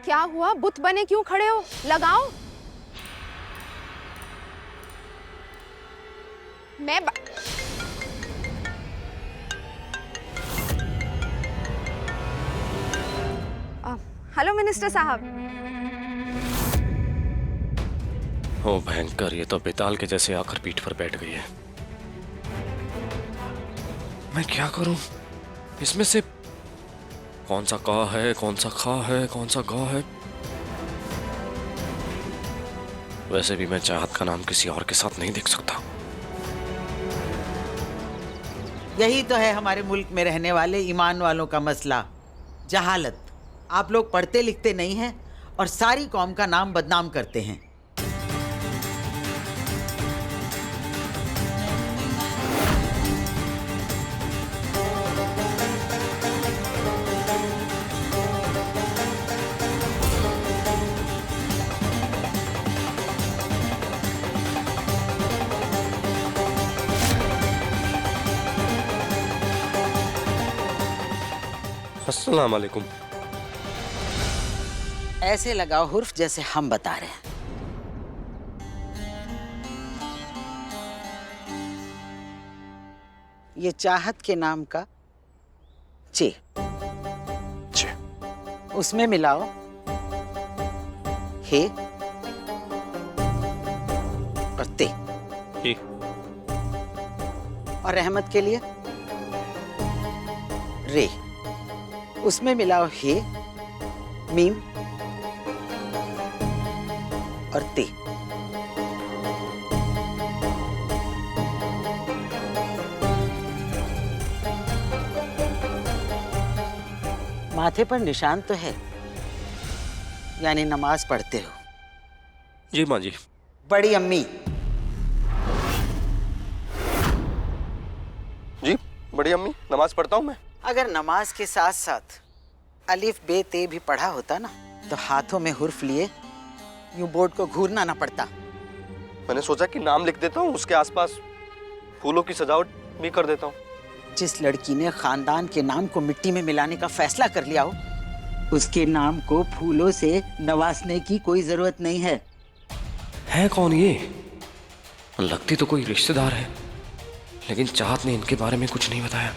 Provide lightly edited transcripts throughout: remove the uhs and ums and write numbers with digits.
क्या हुआ? बुत बने क्यों खड़े हो? लगाओ। मैं हेलो मिनिस्टर साहब। ओ भयंकर, ये तो बेताल के जैसे आकर पीठ पर बैठ गई है। मैं क्या करूं? इसमें से कौन सा का है, कौन सा खा है, कौन सा गा है? वैसे भी मैं चाहत का नाम किसी और के साथ नहीं देख सकता। यही तो है हमारे मुल्क में रहने वाले ईमान वालों का मसला, जहालत। आप लोग पढ़ते लिखते नहीं हैं और सारी कौम का नाम बदनाम करते हैं। अस्सलाम वालेकुम। ऐसे लगाओ हुर्फ जैसे हम बता रहे हैं। ये चाहत के नाम का चे, चे। उसमें मिलाओ हे और ते। ही। और रहमत के लिए रे, उसमें मिलाओ हे, मीम और ते। माथे पर निशान तो है, यानी नमाज पढ़ते हो। जी माँ जी। बड़ी अम्मी। जी बड़ी अम्मी, नमाज पढ़ता हूँ मैं। अगर नमाज के साथ साथ अलिफ बे ते भी पढ़ा होता ना, तो हाथों में हुर्फ लिए यूं बोर्ड को घूरना ना पड़ता। मैंने सोचा कि नाम लिख देता हूँ, उसके आसपास फूलों की सजावट भी कर देता हूँ। जिस लड़की ने खानदान के नाम को मिट्टी में मिलाने का फैसला कर लिया हो, उसके नाम को फूलों से नवाजने की कोई जरूरत नहीं है। है कौन ये? लगती तो कोई रिश्तेदार है, लेकिन चाहत ने इनके बारे में कुछ नहीं बताया।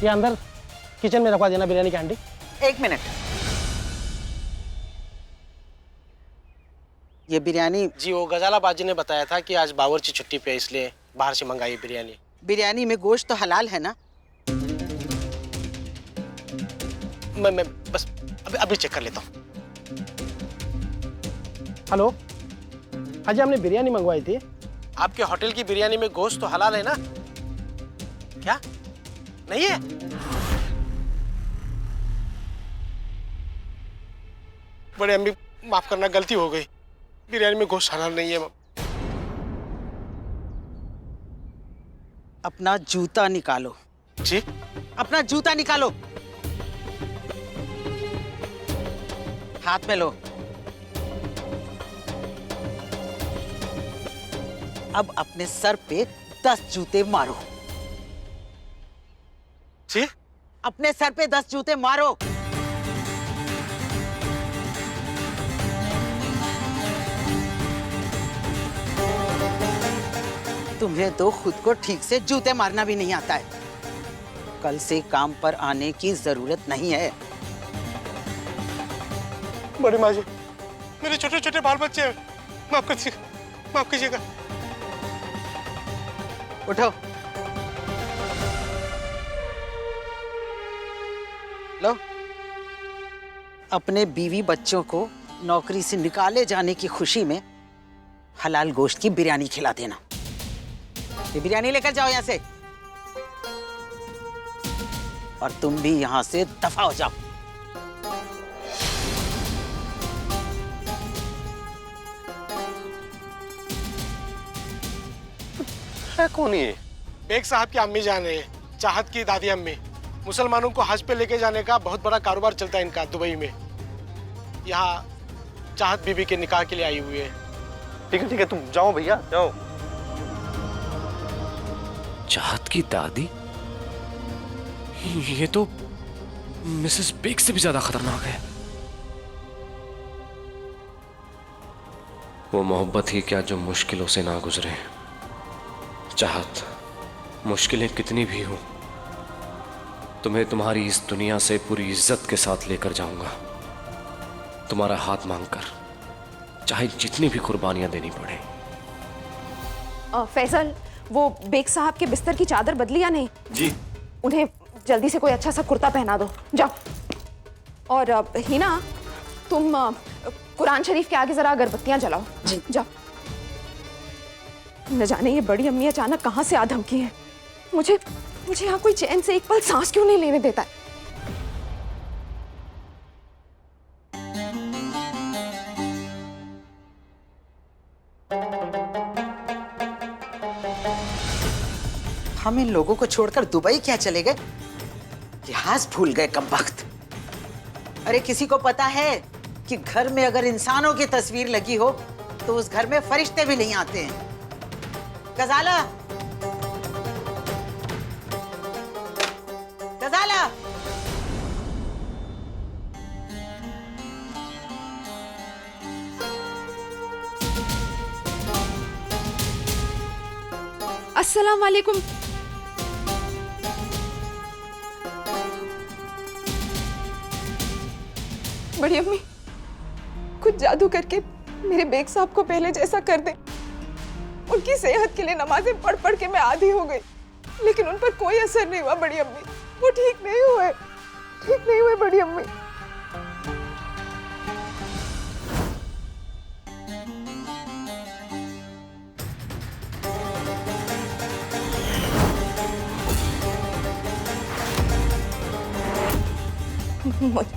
ये अंदर किचन में रखवा देना बिरयानी की हांडी। एक मिनट, ये बिरयानी? जी वो गजाला बाजी ने बताया था कि आज बावर्ची छुट्टी पे, इसलिए बाहर से मंगाई बिरयानी। बिरयानी में गोश्त तो हलाल है ना? मैं बस अभी चेक कर लेता हूँ। हेलो, हाँ जी, हमने बिरयानी मंगवाई थी। आपके होटल की बिरयानी में गोश्त तो हलाल है ना? क्या नहीं है? बड़े अम्मी, माफ करना, गलती हो गई। बिरयानी में गोश्त हलाल नहीं है। अपना जूता निकालो। जी? अपना जूता निकालो, हाथ में लो। अब अपने सर पे 10 जूते मारो। जी? अपने सर पे 10 जूते मारो। तुम्हें तो खुद को ठीक से जूते मारना भी नहीं आता है। कल से काम पर आने की जरूरत नहीं है। बड़ी माँ जी, मेरे छोटे छोटे बाल बच्चे हैं, माफ कीजिएगा, माफ कीजिएगा। उठो, लो। अपने बीवी बच्चों को नौकरी से निकाले जाने की खुशी में हलाल गोश्त की बिरयानी खिला देना। ये बिरयानी लेकर जाओ यहां से, और तुम भी यहां से दफा हो जाओ। है कौन ये? बेग साहब की अम्मी जान है, चाहत की दादी अम्मी। मुसलमानों को हज पे लेके जाने का बहुत बड़ा कारोबार चलता है इनका दुबई में। यहाँ चाहत बीबी के निकाह के लिए आई हुई है। ठीक है, तुम जाओ भैया, जाओ। चाहत की दादी? ये तो मिसेस बेग से भी ज्यादा खतरनाक है। वो मोहब्बत ही क्या जो मुश्किलों से ना गुजरे। चाहत, मुश्किलें कितनी भी हो, तुम्हें तुम्हारी इस दुनिया से पूरी इज्जत के साथ लेकर जाऊंगा, तुम्हारा हाथ मांगकर, चाहे जितनी भी कुर्बानियां देनी पड़े। फैसल, वो बेग साहब के बिस्तर की चादर बदली या नहीं? जी। उन्हें जल्दी से कोई अच्छा सा कुर्ता पहना दो, जाओ। और हिना, तुम कुरान शरीफ के आगे जरा अगरबत्तियां जलाओ। जी जाओ। न जाने ये बड़ी अम्मी अचानक कहाँ से आ धमकी है। मुझे यहाँ कोई चैन से एक पल सांस क्यों नहीं लेने देता है। हम इन लोगों को छोड़कर दुबई क्या चले गए? लिहाज भूल गए कमबख्त। अरे किसी को पता है कि घर में अगर इंसानों की तस्वीर लगी हो तो उस घर में फरिश्ते भी नहीं आते हैं। गजाला, गजाला, अस्सलाम वालेकुम। बड़ी अम्मी, कुछ जादू करके मेरे बेग साहब को पहले जैसा कर दे। उनकी सेहत के लिए नमाजें पढ़ पढ़ के मैं आदी हो गई, लेकिन उन पर कोई असर नहीं हुआ बड़ी अम्मी। वो ठीक नहीं हुए बड़ी अम्मी।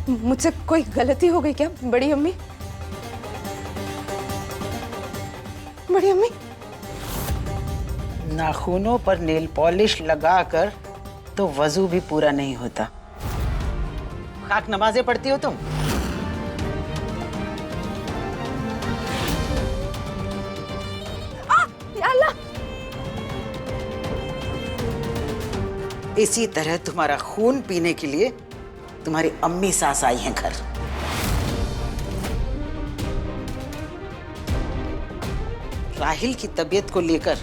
मुझसे कोई गलती हो गई क्या बड़ी अम्मी? बड़ी अम्मी, नाखूनों पर नेल पॉलिश लगाकर तो वजू भी पूरा नहीं होता। खाक नमाजें पढ़ती हो तुम? या अल्लाह। इसी तरह तुम्हारा खून पीने के लिए तुम्हारी अम्मी सास आई हैं घर। राहिल की तबीयत को लेकर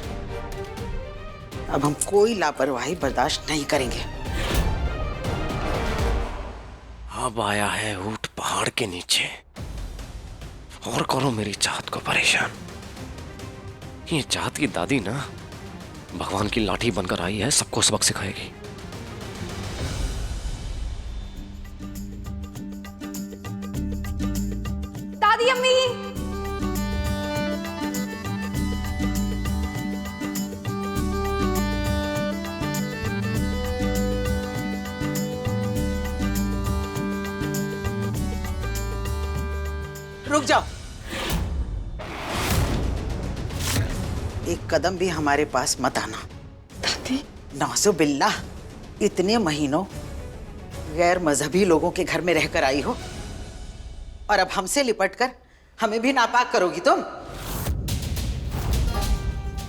अब हम कोई लापरवाही बर्दाश्त नहीं करेंगे। अब आया है ऊंट पहाड़ के नीचे, और करो मेरी चाहत को परेशान। ये चाहत की दादी ना भगवान की लाठी बनकर आई है, सबको सबक सिखाएगी। दादी अम्मी, रुक जाओ। एक कदम भी हमारे पास मत आना। दादी, नौजुबिल्लाह, इतने महीनों गैर मजहबी लोगों के घर में रहकर आई हो और अब हमसे लिपटकर हमें भी नापाक करोगी तुम?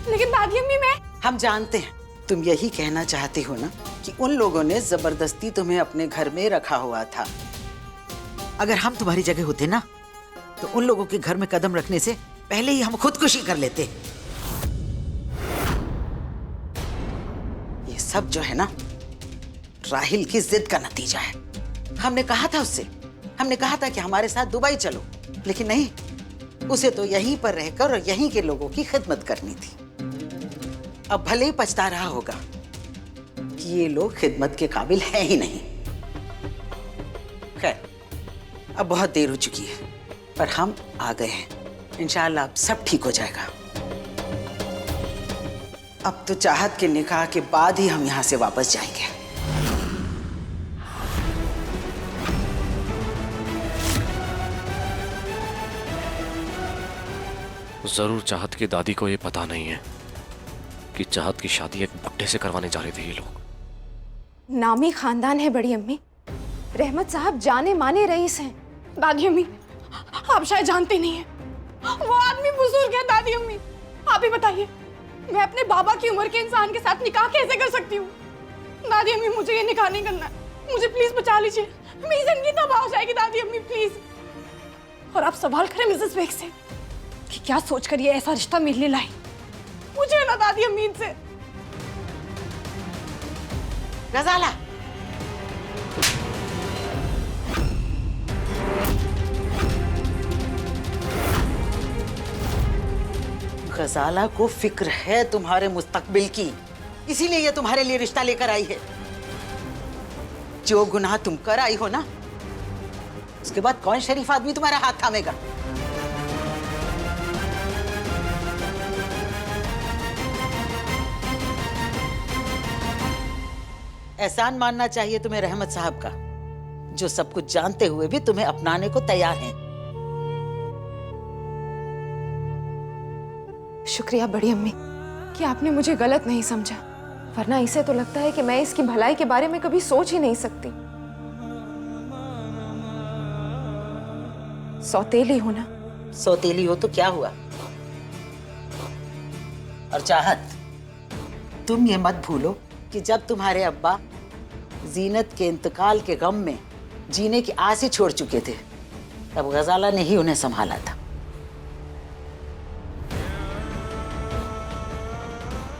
लेकिन दादी अम्मी, मैं हम जानते हैं तुम यही कहना चाहती हो ना कि उन लोगों ने जबरदस्ती तुम्हें अपने घर में रखा हुआ था। अगर हम तुम्हारी जगह होते ना तो उन लोगों के घर में कदम रखने से पहले ही हम खुदकुशी कर लेते। ये सब जो है ना राहिल की जिद का नतीजा है। हमने कहा था उससे, हमने कहा था कि हमारे साथ दुबई चलो, लेकिन नहीं, उसे तो यहीं पर रहकर और यहीं के लोगों की खिदमत करनी थी। अब भले ही पछता रहा होगा कि ये लोग खिदमत के काबिल हैं ही नहीं। खैर, अब बहुत देर हो चुकी है, पर हम आ गए हैं। इंशाअल्लाह अब सब ठीक हो जाएगा। अब तो चाहत के निकाह के बाद ही हम यहां से वापस जाएंगे। जरूर चाहत की दादी को ये पता नहीं है कि चाहत की शादी एक बुड्ढे से करवाने जा रहे थे ये लोग। नामी खानदान है बड़ी अम्मी। रहमत साहब जाने माने रईस हैं। दादी अम्मी, आप शायद जानती नहीं है, वो आदमी बुजुर्ग है। दादी अम्मी, आप ही बताइए, मैं अपने बाबा की उम्र के इंसान के साथ निकाह कैसे कर सकती हूँ? दादी अम्मी मुझे ये निकाह नहीं करना है, मुझे प्लीज बचा लीजिए, मेरी जिंदगी तबाह हो जाएगी दादी अम्मी प्लीज। और आप सवाल करें मिसेस बेग से कि क्या सोचकर ये ऐसा रिश्ता मेरे लिए लाई, मुझे ना दादी अम्मी से। गजाला, गजाला को फिक्र है तुम्हारे मुस्तकबिल की, इसीलिए ये तुम्हारे लिए रिश्ता लेकर आई है। जो गुनाह तुम कर आई हो ना, उसके बाद कौन शरीफ आदमी तुम्हारा हाथ थामेगा? एहसान मानना चाहिए तुम्हें रहमत साहब का, जो सब कुछ जानते हुए भी तुम्हें अपनाने को तैयार हैं। शुक्रिया बड़ी अम्मी कि आपने मुझे गलत नहीं समझा, वरना इसे तो लगता है कि मैं इसकी भलाई के बारे में कभी सोच ही नहीं सकती। सौतेली हो ना। सौतेली हो तो क्या हुआ? और चाहत, तुम ये मत भूलो कि जब तुम्हारे अब्बा जीनत के इंतकाल के गम में जीने की आस ही छोड़ चुके थे, तब गजाला ने ही उन्हें संभाला था।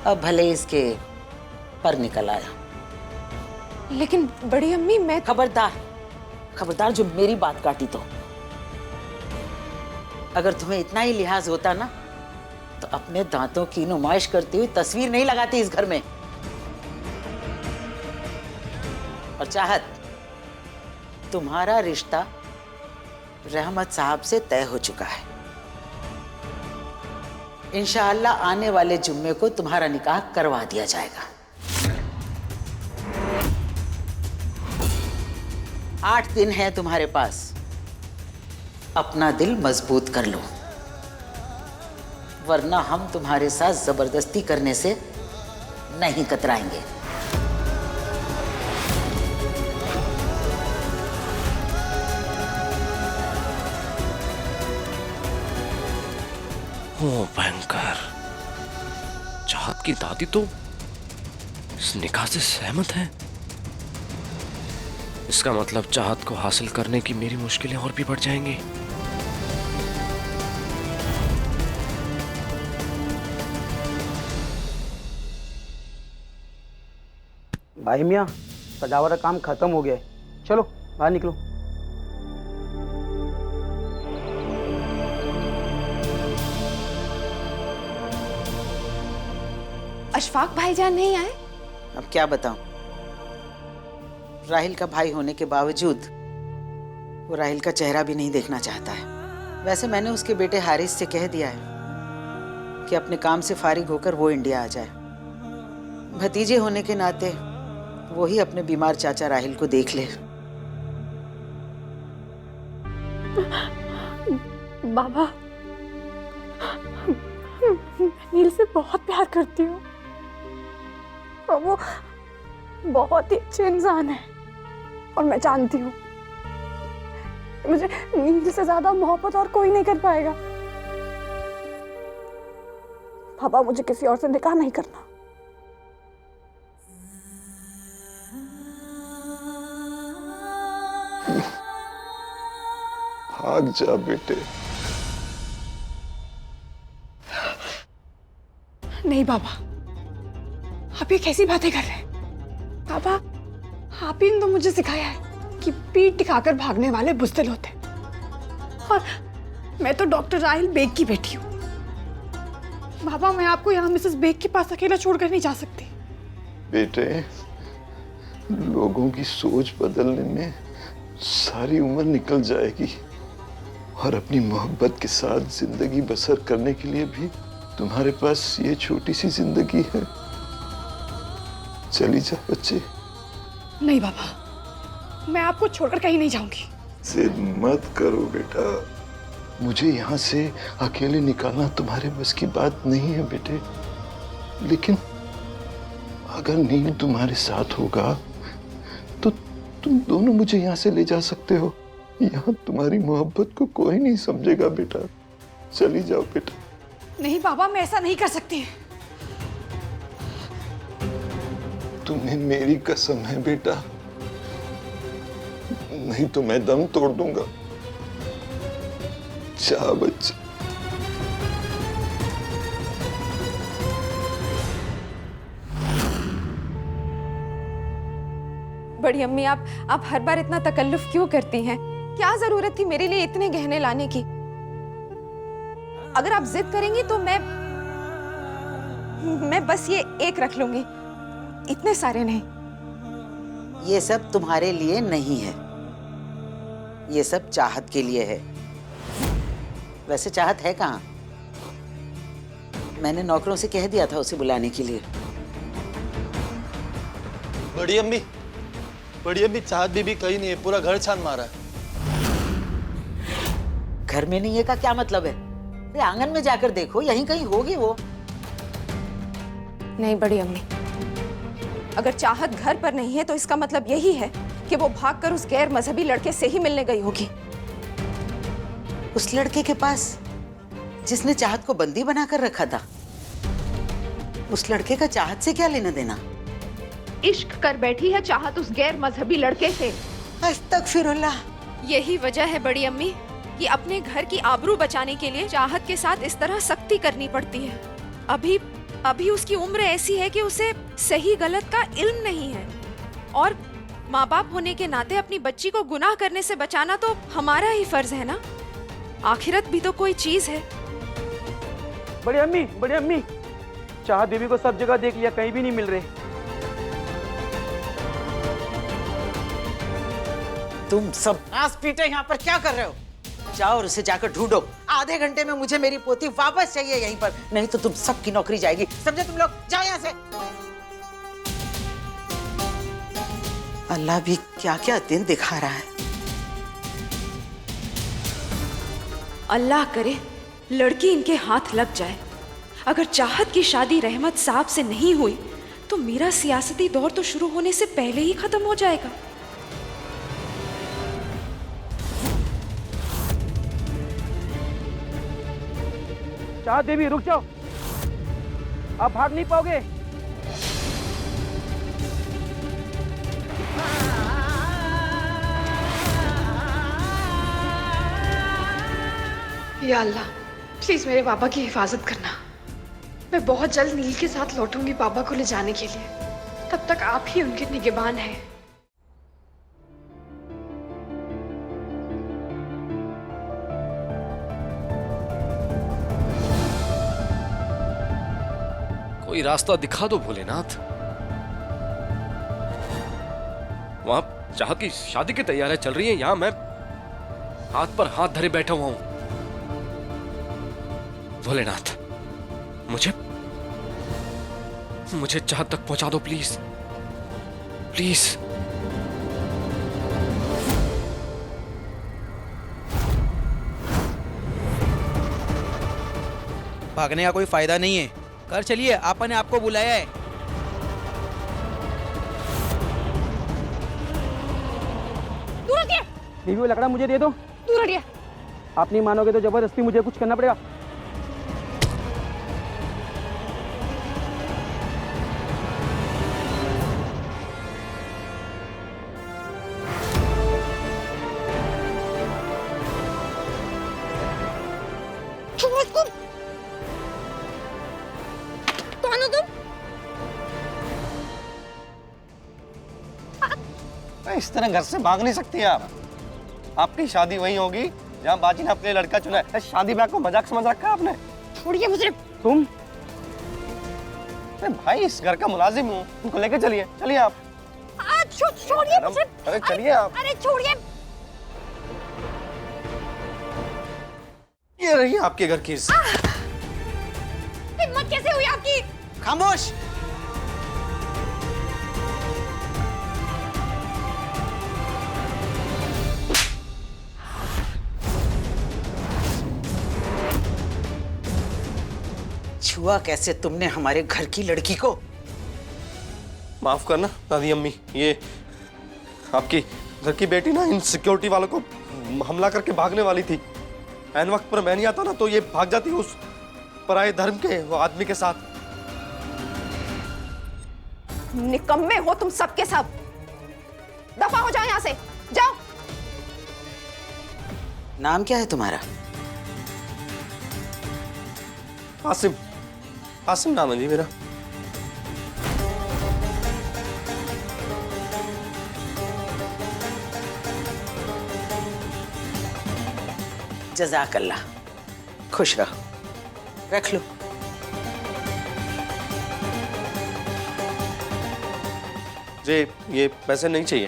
अब भले इसके पर निकल आया। लेकिन बड़ी अम्मी मैं खबरदार, खबरदार जो मेरी बात काटी तो। अगर तुम्हें इतना ही लिहाज होता ना, तो अपने दांतों की नुमाइश करती हुई तस्वीर नहीं लगाती इस घर में। और चाहत, तुम्हारा रिश्ता रहमत साहब से तय हो चुका है। इंशाअल्लाह आने वाले जुम्मे को तुम्हारा निकाह करवा दिया जाएगा। 8 दिन है तुम्हारे पास, अपना दिल मजबूत कर लो, वरना हम तुम्हारे साथ जबरदस्ती करने से नहीं कतराएंगे। ओ भयंकर, चाहत की दादी तो इस निकाह से सहमत है। इसका मतलब चाहत को हासिल करने की मेरी मुश्किलें और भी बढ़ जाएंगी। भाई मियाँ, सजावट का काम खत्म हो गया है, चलो बाहर निकलो। अशफाक भाईजान नहीं आए? अब क्या बताऊं, राहिल का भाई होने के बावजूद वो राहिल का चेहरा भी नहीं देखना चाहता है। वैसे मैंने उसके बेटे हारिस से कह दिया है कि अपने काम से फारिग होकर वो इंडिया आ जाए। भतीजे होने के नाते वो ही अपने बीमार चाचा राहिल को देख ले। बाबा, नील से बहुत प्यार करती हूँ और वो बहुत ही अच्छे इंसान है, और मैं जानती हूँ मुझे नील से ज्यादा मोहब्बत और कोई नहीं कर पाएगा। पापा, मुझे किसी और से निकाह नहीं करना। भाग जा बेटे। नहीं बाबा, आप ये कैसी बातें कर रहे हैं? पापा, आप ही ने तो मुझे सिखाया है कि पीठ दिखाकर भागने वाले बुज़दिल होते हैं, और मैं तो डॉक्टर राहिल बेग की बेटी हूँ। बाबा, मैं आपको यहाँ मिसेस बेग के पास अकेला छोड़कर नहीं जा सकती। बेटे, लोगों की सोच बदलने में सारी उम्र निकल जाएगी, और अपनी मोहब्बत के साथ जिंदगी बसर करने के लिए भी तुम्हारे पास ये छोटी सी जिंदगी है। चली जा बच्चे। नहीं बाबा, मैं आपको छोड़कर कहीं नहीं जाऊंगी। जिद मत करो बेटा, मुझे यहाँ से अकेले निकालना तुम्हारे बस की बात नहीं है बेटे। लेकिन अगर नील तुम्हारे साथ होगा तो तुम दोनों मुझे यहाँ से ले जा सकते हो। यहाँ तुम्हारी मोहब्बत को कोई नहीं समझेगा बेटा। चली जाओ बेटा। नहीं बाबा, मैं ऐसा नहीं कर सकती। तुम्हें मेरी कसम है बेटा, नहीं तो मैं दम तोड़ दूंगा। जा बच्चा। बड़ी अम्मी, आप हर बार इतना तकल्लुफ क्यों करती हैं? क्या जरूरत थी मेरे लिए इतने गहने लाने की? अगर आप जिद करेंगी तो मैं बस ये एक रख लूंगी, इतने सारे नहीं। ये सब तुम्हारे लिए नहीं है, ये सब चाहत के लिए है। वैसे चाहत है कहाँ? मैंने नौकरों से कह दिया था उसे बुलाने के लिए। बड़ी अम्मी चाहत बीबी कहीं नहीं है, पूरा घर छान मारा है। घर में नहीं है का क्या मतलब है? अरे आंगन में जाकर देखो, यहीं कहीं होगी वो। नहीं बड़ी अम्मी, अगर चाहत घर पर नहीं है तो इसका मतलब यही है कि वो भागकर उस गैर मजहबी लड़के से ही मिलने गई होगी। उस लड़के के पास जिसने चाहत को बंदी बनाकर रखा था, उस लड़के का चाहत से क्या लेना देना? इश्क कर बैठी है चाहत उस गैर मजहबी लड़के से। अस्तगफिरुल्लाह। यही वजह है बड़ी अम्मी कि अपने घर की आबरू बचाने के लिए चाहत के साथ इस तरह सख्ती करनी पड़ती है। अभी उसकी उम्र ऐसी है कि उसे सही गलत का इल्म नहीं है, और माँ बाप होने के नाते अपनी बच्ची को गुनाह करने से बचाना तो हमारा ही फर्ज है ना। आखिरत भी तो कोई चीज है। बड़ी अम्मी, चाहत बीबी को सब जगह देख लिया, कहीं भी नहीं मिल रहे। तुम सब आस पीटे यहाँ पर क्या कर रहे हो? जाओ और उसे जाकर ढूंढो। आधे घंटे में मुझे मेरी पोती वापस चाहिए यहीं पर, नहीं तो तुम सबकी नौकरी जाएगी। समझे तुम लोग? जाओ यहाँ से। अल्लाह भी क्या क्या दिन दिखा रहा है। अल्लाह करे लड़की इनके हाथ लग जाए। अगर चाहत की शादी रहमत साहब से नहीं हुई तो मेरा सियासती दौर तो शुरू होने से पहले ही खत्म हो जाएगा। चाहत बीबी रुक जाओ, आप भाग नहीं पाओगे। या अल्लाह, प्लीज मेरे पापा की हिफाजत करना। मैं बहुत जल्द नील के साथ लौटूंगी पापा को ले जाने के लिए। तब तक आप ही उनके निगहबान हैं। कोई रास्ता दिखा दो भोलेनाथ। वहां चाहत की शादी की तैयारियां चल रही हैं, यहां मैं हाथ पर हाथ धरे बैठा हुआ हूं। भोलेनाथ, मुझे चाहत तक पहुंचा दो प्लीज, प्लीज। भागने का कोई फायदा नहीं है, घर चलिए, आपा ने आपको बुलाया है। दूर हटिए। बीबी वो लकड़ा मुझे दे दो। दूर हटिए। आप नहीं मानोगे तो जबरदस्ती मुझे कुछ करना पड़ेगा। कौन हो तुम? इस तरह घर से भाग नहीं सकती आप। आपकी शादी वही होगी जहाँ बाजी ने अपने लड़का चुना है। शादी ब्याह को मजाक समझ रखा है आपने। छोड़िए मुझे। तुम? अरे भाई, इस घर का मुलाजिम हूँ, उनको लेके चलिए। चलिए आप। छोड़िए मुझे। अरे चलिए आप। अरे छोड़िए। ये रही आपके घर की इज्जत। हिम्मत कैसे हुई आपकी? खामोश। छुआ कैसे तुमने हमारे घर की लड़की को? माफ करना दादी अम्मी, ये आपकी घर की बेटी ना इन सिक्योरिटी वालों को हमला करके भागने वाली थी। ऐन वक्त पर मैं नहीं आता ना तो ये भाग जाती उस पराये धर्म के वो आदमी के साथ। निकम्मे हो तुम सबके सब। दफा हो जाओ यहाँ से, जाओ। नाम क्या है तुम्हारा? आसिम, आसिम नाम है जी मेरा। जज़ाकल्लाह, खुश रहो, रख लो। जी ये पैसे नहीं चाहिए।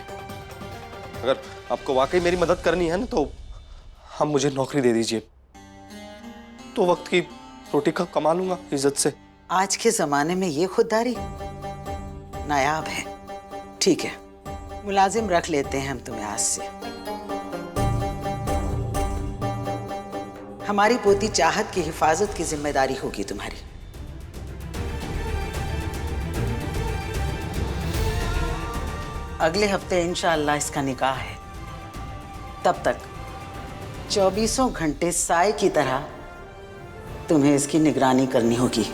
अगर आपको वाकई मेरी मदद करनी है ना तो हम मुझे नौकरी दे दीजिए, तो वक्त की रोटी का कमा लूंगा इज्जत से। आज के जमाने में ये खुददारी नायाब है। ठीक है, मुलाजिम रख लेते हैं हम तुम्हें आज से। हमारी पोती चाहत की हिफाजत की जिम्मेदारी होगी तुम्हारी। अगले हफ्ते इंशाअल्लाह इसका निकाह है। तब तक 24 घंटे साए की तरह तुम्हें इसकी निगरानी करनी होगी।